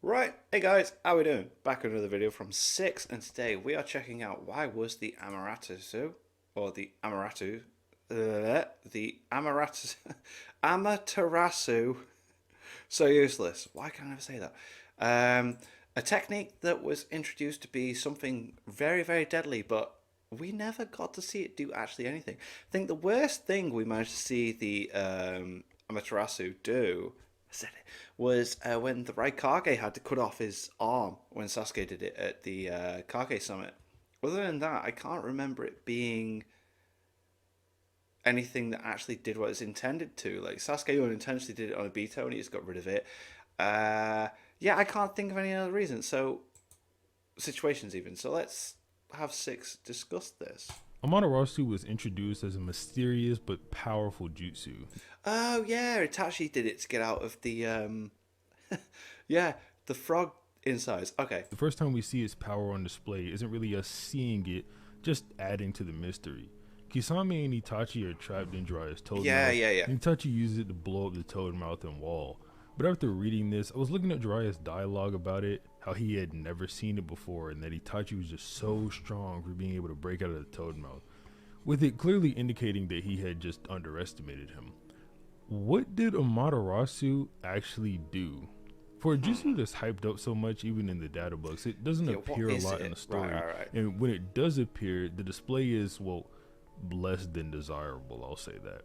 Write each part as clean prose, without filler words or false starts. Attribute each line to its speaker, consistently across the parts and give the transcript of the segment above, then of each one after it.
Speaker 1: Right, hey guys, how we doing? Back with another video from 6, and today we are checking out why was the Amaterasu, or the Amaterasu, Amaterasu so useless. Why can't I ever say that? A technique that was introduced to be something very, very deadly, but we never got to see it do actually anything. I think the worst thing we managed to see the Amaterasu do was when the Raikage had to cut off his arm when Sasuke did it at the Kage Summit. Other than that, I can't remember it being anything that actually did what it's intended to. Like Sasuke unintentionally did it on Obito and he just got rid of it. Yeah, I can't think of any other reason. So situations even. So let's have 6 discuss this.
Speaker 2: Amaterasu was introduced as a mysterious but powerful jutsu.
Speaker 1: Oh yeah, Itachi did it to get out of the yeah, the frog insides. Okay.
Speaker 2: The first time we see its power on display isn't really us seeing it, just adding to the mystery. Kisame and Itachi are trapped in Jiraiya's toad
Speaker 1: Yeah,
Speaker 2: mouth,
Speaker 1: yeah, yeah.
Speaker 2: and Itachi uses it to blow up the toad mouth and wall. But after reading this, I was looking at Jiraiya's dialogue about it, how he had never seen it before, and that Itachi was just so strong for being able to break out of the toad mouth, with it clearly indicating that he had just underestimated him. What did Amaterasu actually do? For a jutsu that's hyped up so much, even in the data books, it doesn't
Speaker 1: Yeah, what
Speaker 2: appear a
Speaker 1: is
Speaker 2: lot in
Speaker 1: it?
Speaker 2: the story.
Speaker 1: Right.
Speaker 2: And when it does appear, the display is, well, less than desirable, I'll say that.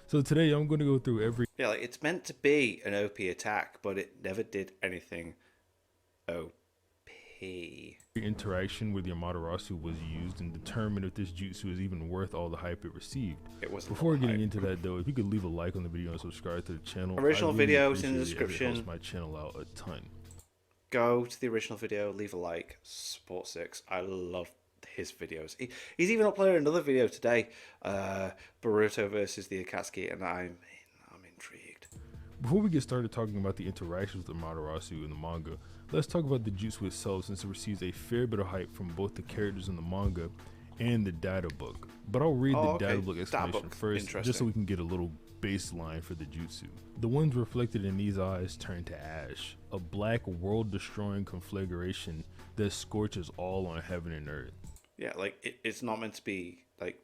Speaker 2: So today I'm going to go through every
Speaker 1: Yeah, like it's meant to be an OP attack, but it never did anything OP.
Speaker 2: interaction where the Amaterasu was used and determine if this jutsu is even worth all the hype it received.
Speaker 1: It wasn't all
Speaker 2: Before
Speaker 1: the
Speaker 2: getting
Speaker 1: hype.
Speaker 2: into that though, if you could leave a like on the video and subscribe to the channel, I
Speaker 1: Original
Speaker 2: really
Speaker 1: videos in the
Speaker 2: appreciate it as it helps
Speaker 1: description.
Speaker 2: my channel out a ton.
Speaker 1: Go to the original video, leave a like, support 6. I love his videos. He's even uploaded another video today, Boruto versus the Akatsuki, and I'm intrigued.
Speaker 2: Before we get started talking about the interactions with Amaterasu in the manga, let's talk about the jutsu itself, since it receives a fair bit of hype from both the characters in the manga and the data book. But I'll read the data book explanation first, just so we can get a little baseline for the jutsu. The ones reflected in these eyes turn to ash, a black world-destroying conflagration that scorches all on heaven and earth.
Speaker 1: Yeah, like it's not meant to be like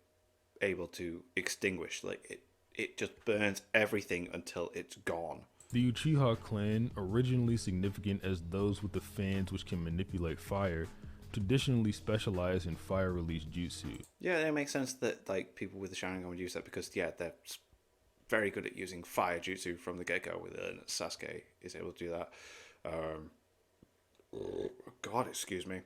Speaker 1: able to extinguish. Like it just burns everything until it's gone.
Speaker 2: The Uchiha clan, originally significant as those with the fans which can manipulate fire, traditionally specialize in fire release jutsu.
Speaker 1: Yeah, it makes sense that like people with the Sharingan would use that because yeah, they're very good at using fire jutsu from the get go. With it, Sasuke is able to do that. God, excuse me.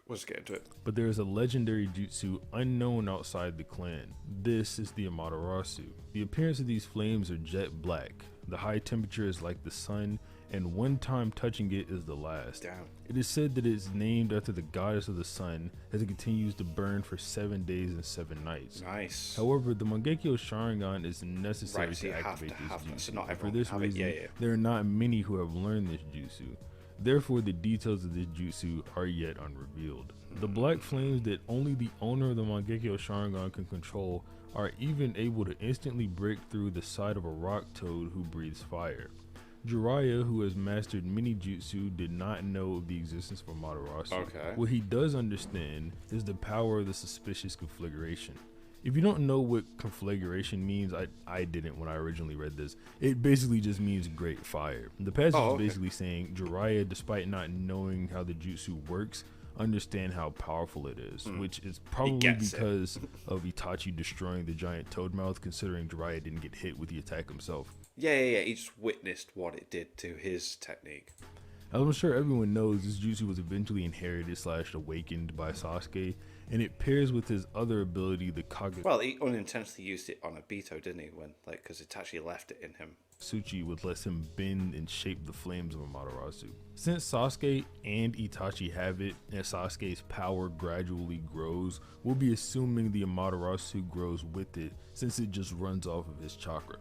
Speaker 1: Let's get into it.
Speaker 2: But there is a legendary jutsu unknown outside the clan. This is the Amaterasu. The appearance of these flames are jet black. The high temperature is like the sun, and one time touching it is the last.
Speaker 1: Damn.
Speaker 2: It is said that it is named after the goddess of the sun, as it continues to burn for 7 days and 7 nights.
Speaker 1: Nice.
Speaker 2: However, the Mangekyo Sharingan is necessary
Speaker 1: so
Speaker 2: to activate this jutsu.
Speaker 1: So not
Speaker 2: For
Speaker 1: everyone
Speaker 2: this
Speaker 1: have
Speaker 2: reason,
Speaker 1: it. Yeah.
Speaker 2: there are not many who have learned this jutsu. Therefore, the details of this jutsu are yet unrevealed. The black flames that only the owner of the Mangekyo Sharingan can control are even able to instantly break through the side of a rock toad who breathes fire. Jiraiya, who has mastered many jutsu, did not know of the existence of Amaterasu.
Speaker 1: Okay.
Speaker 2: What he does understand is the power of the suspicious conflagration. If you don't know what conflagration means, I didn't when I originally read this. It basically just means great fire. The passage is basically saying Jiraiya, despite not knowing how the jutsu works, understand how powerful it is, which is probably because of Itachi destroying the giant toad mouth, considering Jiraiya didn't get hit with the attack himself.
Speaker 1: Yeah. He just witnessed what it did to his technique.
Speaker 2: As I'm sure everyone knows, this jutsu was eventually inherited / awakened by Sasuke, and it pairs with his other ability, the Kage.
Speaker 1: Well, he unintentionally used it on Obito, didn't he? When because it actually left it in him.
Speaker 2: Suchi would let him bend and shape the flames of Amaterasu. Since Sasuke and Itachi have it, and Sasuke's power gradually grows, we'll be assuming the Amaterasu grows with it, since it just runs off of his chakra.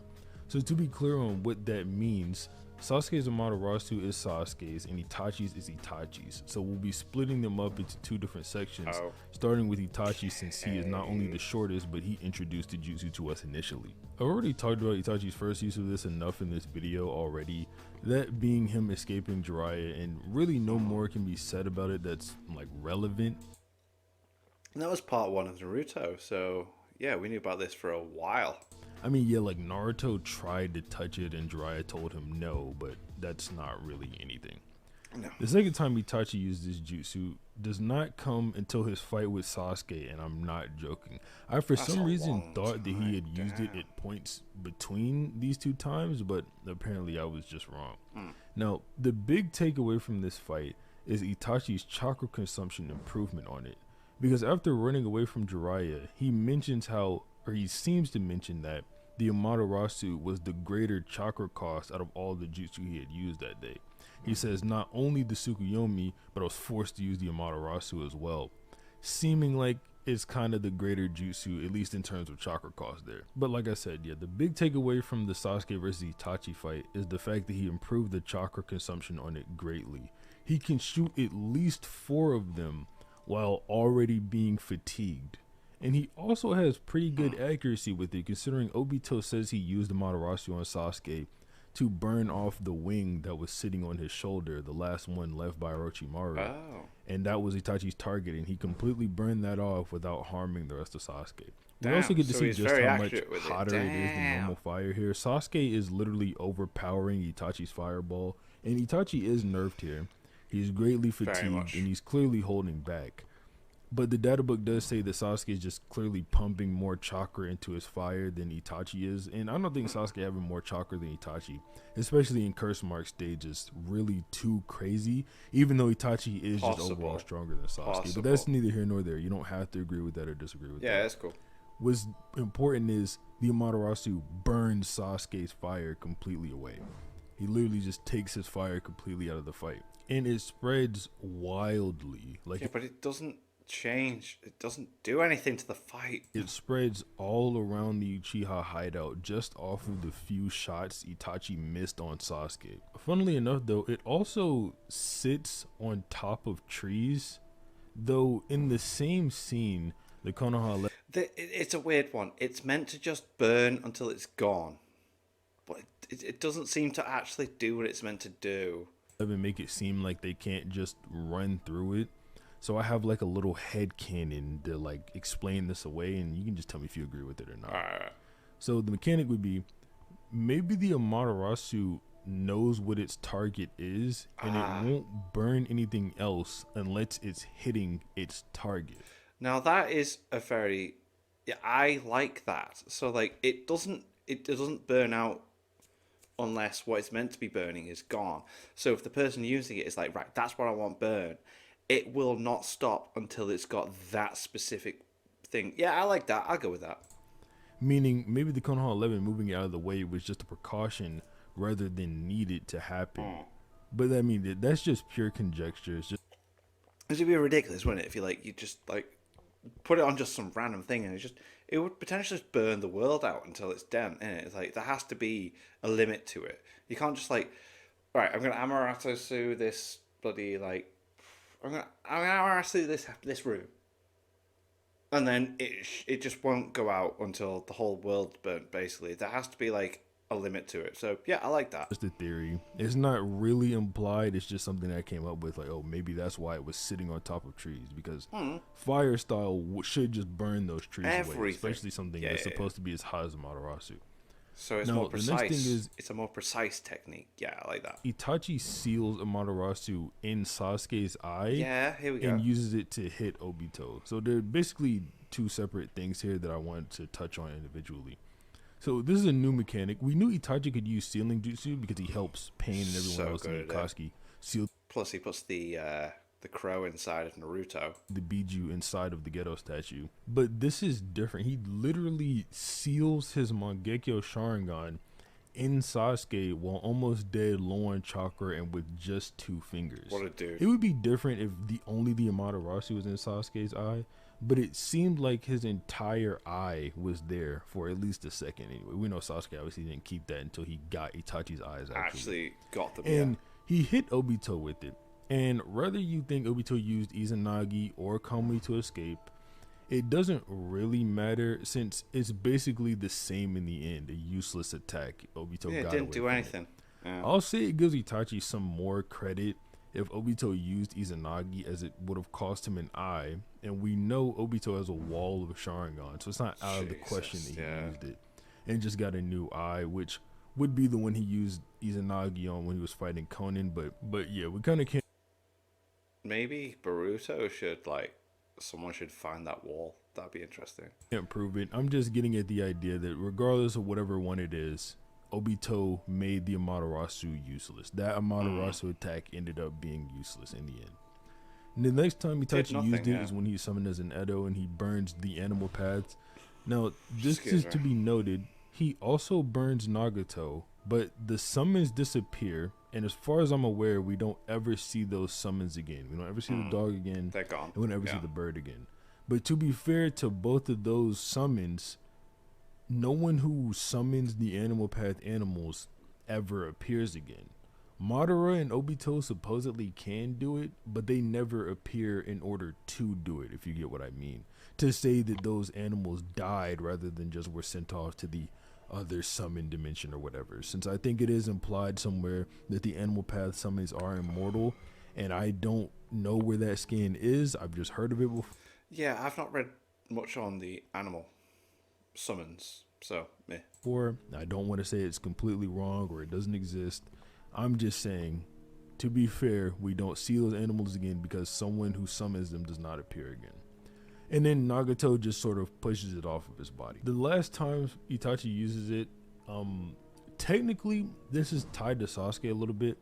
Speaker 2: So to be clear on what that means, Sasuke's Amaterasu is Sasuke's and Itachi's is Itachi's. So we'll be splitting them up into two different sections, starting with Itachi since he is not only the shortest, but he introduced the jutsu to us initially. I already talked about Itachi's first use of this enough in this video already, that being him escaping Jiraiya, and really no more can be said about it that's like relevant.
Speaker 1: And that was part 1 of Naruto, so yeah, we knew about this for a while.
Speaker 2: I mean, yeah, like Naruto tried to touch it and Jiraiya told him no, but that's not really anything.
Speaker 1: No.
Speaker 2: The second time Itachi used this jutsu does not come until his fight with Sasuke, and I'm not joking. I, for some reason, thought that he had used it at points between these two times, but apparently I was just wrong. Now, the big takeaway from this fight is Itachi's chakra consumption improvement on it. Because after running away from Jiraiya, he mentions how, or he seems to mention that, the Amaterasu was the greater chakra cost out of all the jutsu he had used that day. He says not only the Tsukuyomi, but I was forced to use the Amaterasu as well. Seeming like it's kind of the greater jutsu, at least in terms of chakra cost there. But like I said, yeah, the big takeaway from the Sasuke versus Itachi fight is the fact that he improved the chakra consumption on it greatly. He can shoot at least 4 of them while already being fatigued. And he also has pretty good accuracy with it, considering Obito says he used the Amaterasu on Sasuke to burn off the wing that was sitting on his shoulder, the last one left by Orochimaru. And that was Itachi's target, and he completely burned that off without harming the rest of Sasuke. We also get to see just how much hotter it is than normal fire here. Sasuke is literally overpowering Itachi's fireball, and Itachi is nerfed here. He's greatly fatigued, and he's clearly holding back. But the data book does say that Sasuke is just clearly pumping more chakra into his fire than Itachi is. And I don't think Sasuke having more chakra than Itachi, especially in curse mark stage, is really too crazy, even though Itachi is just overall stronger than Sasuke. But that's neither here nor there. You don't have to agree with that or disagree with that.
Speaker 1: Yeah, that's cool.
Speaker 2: What's important is the Amaterasu burns Sasuke's fire completely away. He literally just takes his fire completely out of the fight. And it spreads wildly.
Speaker 1: Yeah, but it doesn't change. It doesn't do anything to the fight.
Speaker 2: It spreads all around the Uchiha hideout just off of the few shots Itachi missed on Sasuke. Funnily enough, though, it also sits on top of trees, though in the same scene, the Konoha...
Speaker 1: It's a weird one. It's meant to just burn until it's gone, but it doesn't seem to actually do what it's meant to do.
Speaker 2: And make it seem like they can't just run through it. So I have like a little head canon to like explain this away, and you can just tell me if you agree with it or not. So the mechanic would be, maybe the Amaterasu knows what its target is, and it won't burn anything else unless it's hitting its target.
Speaker 1: Now that is a very, yeah, I like that. So like it doesn't burn out unless what it's meant to be burning is gone. So if the person using it is like, right, that's what I want burn, it will not stop until it's got that specific thing. Yeah, I like that. I'll go with that.
Speaker 2: Meaning maybe the Konoha 11 moving it out of the way was just a precaution rather than needed to happen. But I mean, that's just pure conjecture. It's just...
Speaker 1: It would be ridiculous, wouldn't it, if you just like put it on just some random thing and it would potentially just burn the world out until it's done. And it's like there has to be a limit to it. You can't just like, right, I'm gonna Amaterasu this bloody like, I'm gonna Amaterasu this room, and then it just won't go out until the whole world's burnt. Basically, there has to be like a limit to it. So yeah, I like that.
Speaker 2: Just a theory. It's not really implied. It's just something that I came up with. Like, oh, maybe that's why it was sitting on top of trees, because fire style should just burn those trees away, especially something that's supposed to be as hot as Amaterasu.
Speaker 1: So it's more precise. The next thing is, it's a more precise technique. Yeah, I like that.
Speaker 2: Itachi seals Amaterasu in Sasuke's eye.
Speaker 1: Yeah, here we go.
Speaker 2: And uses it to hit Obito. So they're basically two separate things here that I wanted to touch on individually. So this is a new mechanic. We knew Itachi could use sealing jutsu because he helps Pain and everyone else in Akatsuki seal.
Speaker 1: Plus he puts the crow inside of Naruto.
Speaker 2: The Biju inside of the Geto statue. But this is different. He literally seals his Mangekyo Sharingan in Sasuke while almost dead, low on chakra, and with just 2 fingers.
Speaker 1: What a dude.
Speaker 2: It would be different if only the Amaterasu was in Sasuke's eye, but it seemed like his entire eye was there for at least a second anyway. We know Sasuke obviously didn't keep that until he got Itachi's eyes
Speaker 1: Actually got them,
Speaker 2: and he hit Obito with it. And whether you think Obito used Izanagi or Kamui to escape, it doesn't really matter since it's basically the same in the end. A useless attack. Obito
Speaker 1: yeah. It
Speaker 2: got
Speaker 1: didn't
Speaker 2: away
Speaker 1: do
Speaker 2: from
Speaker 1: anything.
Speaker 2: it.
Speaker 1: Yeah.
Speaker 2: I'll say it gives Itachi some more credit if Obito used Izanagi, as it would have cost him an eye. And we know Obito has a wall of Sharingan, so it's not out of the question that he used it. And just got a new eye, which would be the one he used Izanagi on when he was fighting Conan. But yeah, we kind of can't.
Speaker 1: Maybe Boruto should, like, someone should find that wall. That'd be interesting.
Speaker 2: Can't prove it. I'm just getting at the idea that regardless of whatever one it is, Obito made the Amaterasu useless. That Amaterasu attack ended up being useless in the end. And the next time Itachi used it is when he summoned as an Edo and he burns the animal paths. Now, this is to be noted, he also burns Nagato, but the summons disappear. And as far as I'm aware, we don't ever see those summons again. We don't ever see the dog again.
Speaker 1: They're gone.
Speaker 2: And we don't ever see the bird again. But to be fair to both of those summons, no one who summons the animal path animals ever appears again. Madara and Obito supposedly can do it, but they never appear in order to do it, if you get what I mean. To say that those animals died rather than just were sent off to the other summon dimension or whatever, since I think it is implied somewhere that the animal path summons are immortal, and I don't know where that scan is. I've just heard of it before.
Speaker 1: Yeah, I've not read much on the animal summons, so meh.
Speaker 2: Or I don't want to say it's completely wrong or it doesn't exist. I'm just saying, to be fair, we don't see those animals again because someone who summons them does not appear again. And then Nagato just sort of pushes it off of his body. The last time Itachi uses it, technically this is tied to Sasuke a little bit,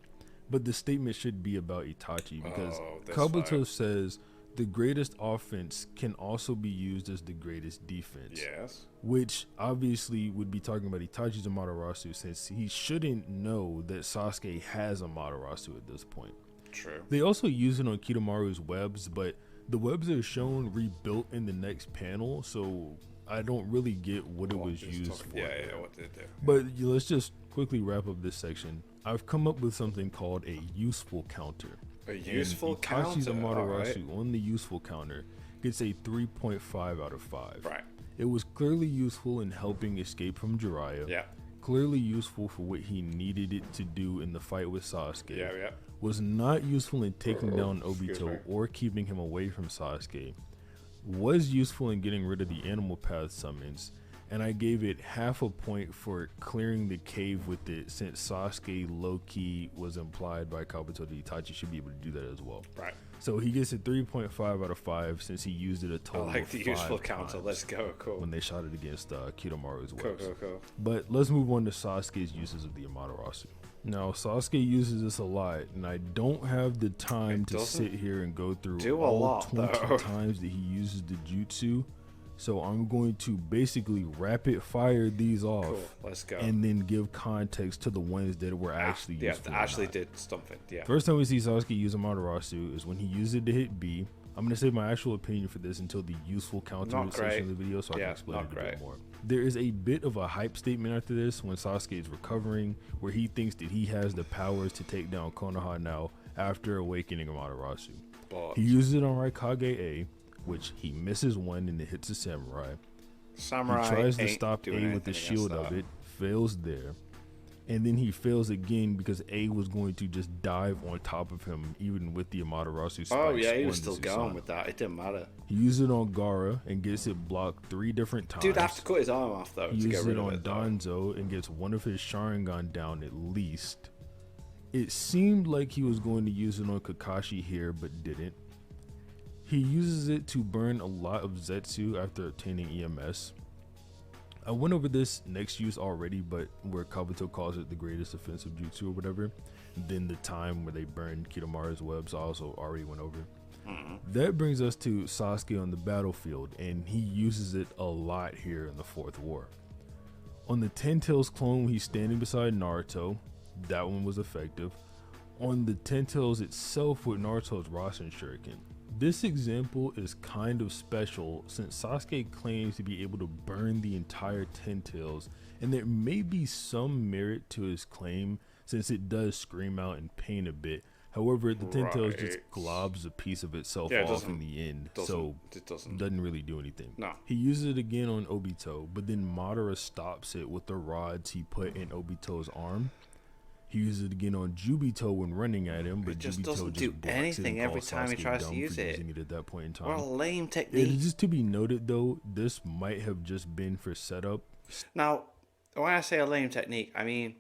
Speaker 2: but the statement should be about Itachi because Kabuto says the greatest offense can also be used as the greatest defense.
Speaker 1: Yes.
Speaker 2: Which obviously would be talking about Itachi's Amaterasu, since he shouldn't know that Sasuke has Amaterasu at this point.
Speaker 1: True.
Speaker 2: They also use it on Kidomaru's webs, but the webs are shown rebuilt in the next panel, so I don't really get what it was used for.
Speaker 1: Yeah, what did it do?
Speaker 2: But let's just quickly wrap up this section. I've come up with something called a useful counter.
Speaker 1: A useful counter?
Speaker 2: Itachi's Amaterasu on the useful counter gets a 3.5 out of 5.
Speaker 1: Right.
Speaker 2: It was clearly useful in helping escape from Jiraiya.
Speaker 1: Yeah.
Speaker 2: Clearly useful for what he needed it to do in the fight with Sasuke.
Speaker 1: Yeah.
Speaker 2: Was not useful in taking down Obito or keeping him away from Sasuke. Was useful in getting rid of the animal path summons. And I gave it half a point for clearing the cave with it, since Sasuke low-key was implied by Kabuto that Itachi should be able to do that as well.
Speaker 1: Right.
Speaker 2: So he gets a 3.5 out of 5 since he used it a total of 5
Speaker 1: the useful counter. Let's go. Cool.
Speaker 2: When they shot it against Kidomaru's webs.
Speaker 1: Cool.
Speaker 2: But let's move on to Sasuke's uses of the Amaterasu. Now, Sasuke uses this a lot, and I don't have the time to sit here and go through all 20 times that he uses the jutsu. So I'm going to basically rapid fire these off.
Speaker 1: Cool. Let's go.
Speaker 2: And then give context to the ones that were actually useful.
Speaker 1: Yeah, actually did something. Yeah.
Speaker 2: First time we see Sasuke use Amaterasu is when he used it to hit B. I'm going to save my actual opinion for this until the useful counter section of the video, so I can explain it a bit more. There is a bit of a hype statement after this when Sasuke is recovering, where he thinks that he has the powers to take down Konoha now after awakening Amaterasu. He uses it on Raikage A, which he misses one and it hits a samurai. He tries to stop A with the shield of it, fails there. And then he fails again because A was going to just dive on top of him, even with the Amaterasu spikes.
Speaker 1: Oh yeah, he was still going with that. It didn't matter.
Speaker 2: He used it on Gaara and gets it blocked 3 different times.
Speaker 1: Dude, I have to cut his arm off though.
Speaker 2: He uses it on Danzo and gets one of his Sharingan down at least. It seemed like he was going to use it on Kakashi here, but didn't. He uses it to burn a lot of Zetsu after obtaining EMS. I went over this next use already, but where Kabuto calls it the greatest offensive jutsu or whatever. Then the time where they burned Kidomaru's webs, I also already went over. That brings us to Sasuke on the battlefield, and he uses it a lot here in the 4th war. On the Ten Tails clone, when he's standing beside Naruto, that one was effective. On the Ten Tails itself with Naruto's Rasen Shuriken. This example is kind of special since Sasuke claims to be able to burn the entire Ten Tails, and there may be some merit to his claim since it does scream out in pain a bit. However, the Ten Tails just globs a piece of itself off in the end, so
Speaker 1: it
Speaker 2: doesn't really do anything.
Speaker 1: No.
Speaker 2: He uses it again on Obito, but then Madara stops it with the rods he put in Obito's arm. He uses it again on Jubito when running at him, but
Speaker 1: It just
Speaker 2: Jubito
Speaker 1: doesn't
Speaker 2: just
Speaker 1: do anything every time he tries to use it.
Speaker 2: Using it at that point in time.
Speaker 1: What a lame
Speaker 2: It
Speaker 1: technique.
Speaker 2: is just to be noted, though, this might have just been for setup.
Speaker 1: Now, when I say a lame technique, I mean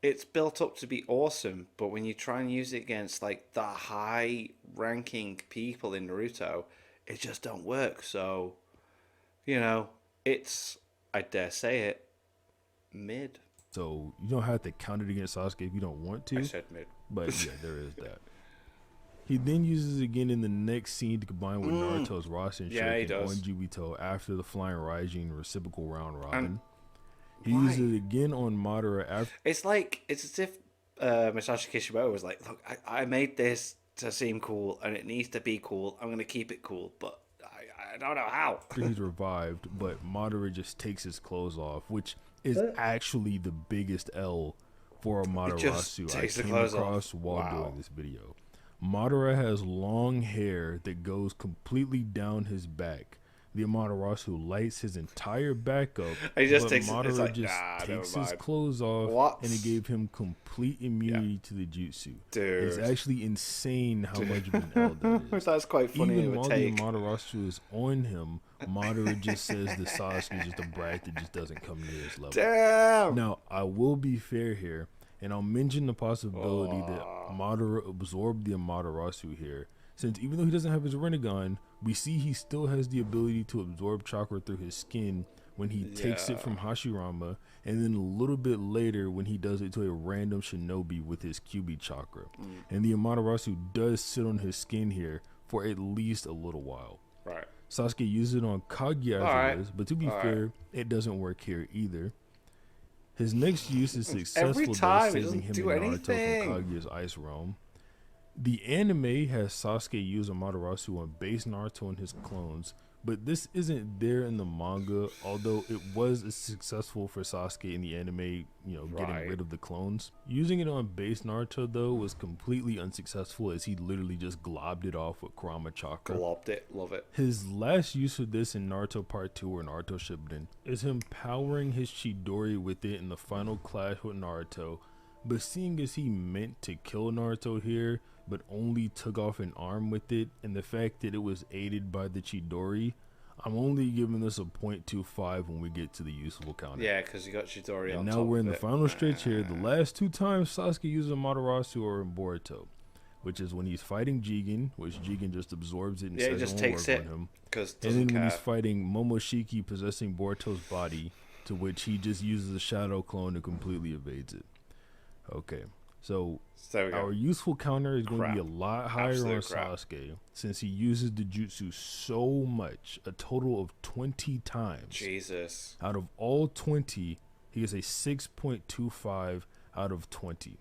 Speaker 1: it's built up to be awesome, but when you try and use it against like the high-ranking people in Naruto, it just don't work. So, it's, I dare say it, mid.
Speaker 2: So you don't have to count it against Sasuke if you don't want to.
Speaker 1: I said mid.
Speaker 2: But yeah, there is that. He then uses it again in the next scene to combine with Naruto's Rasen Shuriken on Jubito after the Flying Raijin reciprocal round robin. He uses it again on Madara after.
Speaker 1: It's as if Masashi Kishimoto was like, look, I made this to seem cool and it needs to be cool. I'm going to keep it cool, but I don't know how.
Speaker 2: After he's revived, but Madara just takes his clothes off, which is actually the biggest L for Amaterasu I came across while doing this video. Madara has long hair that goes completely down his back. The Amaterasu lights his entire back up,
Speaker 1: he just
Speaker 2: but
Speaker 1: takes,
Speaker 2: Madara
Speaker 1: like,
Speaker 2: just takes his clothes off,
Speaker 1: What?
Speaker 2: and it gave him complete immunity to the jutsu.
Speaker 1: Dude.
Speaker 2: It's actually insane how much of an L that is.
Speaker 1: That's quite funny.
Speaker 2: Even while the Amaterasu is on him, Madara just says the Sasuke is just a brat that just doesn't come near his level.
Speaker 1: Damn!
Speaker 2: Now, I will be fair here, and I'll mention the possibility that Madara absorbed the Amaterasu here, since even though he doesn't have his Rinnegan, we see he still has the ability to absorb chakra through his skin when he takes it from Hashirama, and then a little bit later when he does it to a random shinobi with his Kyuubi chakra. And the Amaterasu does sit on his skin here for at least a little while.
Speaker 1: Right.
Speaker 2: Sasuke uses it on Kaguya as it is, but to be fair, it doesn't work here either. His next use is successful, thus saving him and Naruto from Kaguya's ice realm. The anime has Sasuke use Amaterasu on base Naruto and his clones, but this isn't there in the manga, although it was successful for Sasuke in the anime, getting rid of the clones. Using it on base Naruto, though, was completely unsuccessful as he literally just globbed it off with Kurama Chakra.
Speaker 1: Globbed it, love it.
Speaker 2: His last use of this in Naruto Part 2 or Naruto Shippuden is him powering his Chidori with it in the final clash with Naruto, but seeing as he meant to kill Naruto here, but only took off an arm with it, and the fact that it was aided by the Chidori, I'm only giving this a 0.25 when we get to the useful counter.
Speaker 1: Yeah, because you got Chidori on
Speaker 2: now
Speaker 1: top
Speaker 2: we're in
Speaker 1: of
Speaker 2: the final stretch here. The last two times Sasuke uses Amaterasu or in Boruto, which is when he's fighting Jigen, which Jigen just absorbs it and says
Speaker 1: just
Speaker 2: it
Speaker 1: takes
Speaker 2: won't
Speaker 1: it,
Speaker 2: work on him.
Speaker 1: And
Speaker 2: then when he's fighting Momoshiki possessing Boruto's body, to which he just uses a shadow clone and completely evades it. Okay. So our useful counter is going to be a lot higher on Sasuke since he uses the jutsu so much, a total of 20 times.
Speaker 1: Jesus.
Speaker 2: Out of all 20, he gets a 6.25 out of 20.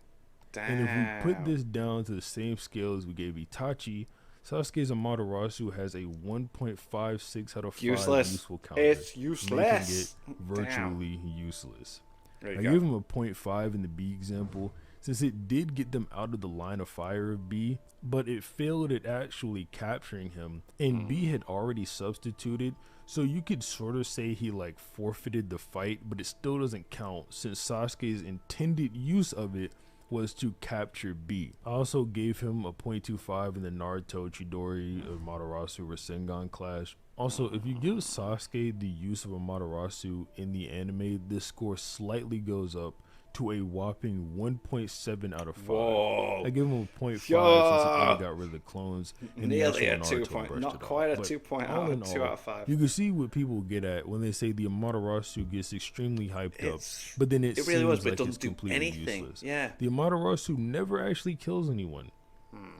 Speaker 1: Damn.
Speaker 2: And if we put this down to the same scale as we gave Itachi, Sasuke's Amaterasu has a 1.56 out of 5 useful counter.
Speaker 1: It's useless.
Speaker 2: Making it virtually useless.
Speaker 1: I
Speaker 2: give him a 0.5 in the B example, since it did get them out of the line of fire of B, but it failed at actually capturing him, and B had already substituted, so you could sort of say he forfeited the fight, but it still doesn't count since Sasuke's intended use of it was to capture B. I also gave him a 0.25 in the Naruto Chidori Amaterasu Rasengan clash. Also, if you give Sasuke the use of Amaterasu in the anime, this score slightly goes up to a whopping 1.7 out of 5.
Speaker 1: Whoa.
Speaker 2: I give him a 0.5 since he only got rid of the clones.
Speaker 1: Nearly a 2 point, not quite a 2 point out, 2 out of 5.
Speaker 2: You can see what people get at when they say the Amaterasu gets extremely hyped up, but then it really seems like it's completely useless.
Speaker 1: Yeah.
Speaker 2: The Amaterasu never actually kills anyone.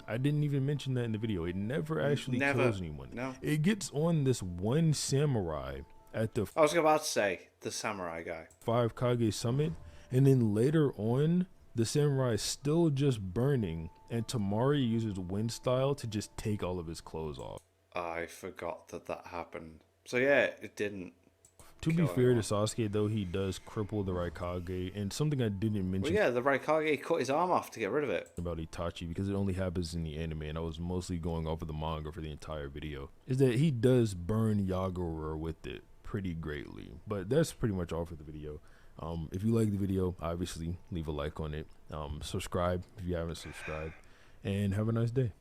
Speaker 2: I didn't even mention that in the video. It never actually kills anyone.
Speaker 1: No.
Speaker 2: It gets on this one samurai at the
Speaker 1: I was about to say the samurai guy.
Speaker 2: Five Kage Summit, and then later on, the samurai is still just burning, and Tamari uses wind style to just take all of his clothes off.
Speaker 1: I forgot that that happened. So yeah, it didn't
Speaker 2: To be
Speaker 1: kill
Speaker 2: fair to
Speaker 1: anyone.
Speaker 2: Sasuke, though, he does cripple the Raikage, and something I didn't
Speaker 1: Well,
Speaker 2: mention
Speaker 1: yeah, the Raikage cut his arm off to get rid of it.
Speaker 2: about Itachi, because it only happens in the anime, and I was mostly going off of the manga for the entire video, is that he does burn Yagura with it pretty greatly. But that's pretty much all for the video. If you like the video, obviously leave a like on it. Subscribe if you haven't subscribed, and have a nice day.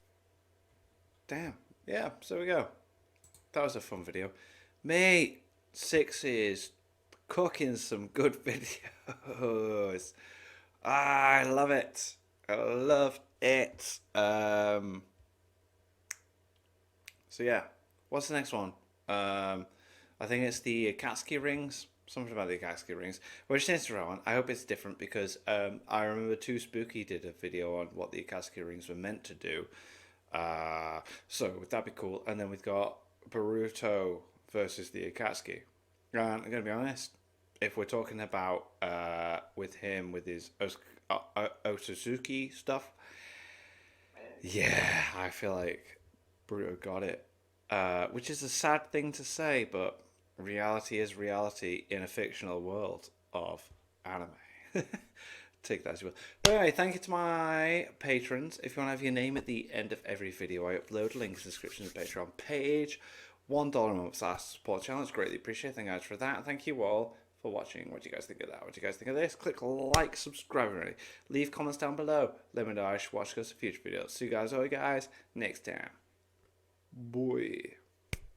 Speaker 1: Damn. Yeah, so we go. That was a fun video. Mate, Six is cooking some good videos. I love it. I love it. So yeah, what's the next one? I think it's the Akatsuki rings. Something about the Akatsuki rings. Which is interesting one. I hope it's different because I remember Too Spooky did a video on what the Akatsuki rings were meant to do. So that'd be cool. And then we've got Boruto versus the Akatsuki. And I'm gonna be honest. If we're talking about with him with his Otsutsuki stuff, yeah, I feel like Boruto got it. Which is a sad thing to say, but reality is reality in a fictional world of anime. Take that as you will. But anyway, thank you to my patrons. If you want to have your name at the end of every video I upload, link in the description of the Patreon page. $1 a month support channel. It's greatly appreciated. Thank you guys for that. Thank you all for watching. What do you guys think of that? What do you guys think of this? Click like, subscribe, already. Leave comments down below. Let me know I should watch those future videos. See you guys all guys next time. Boy.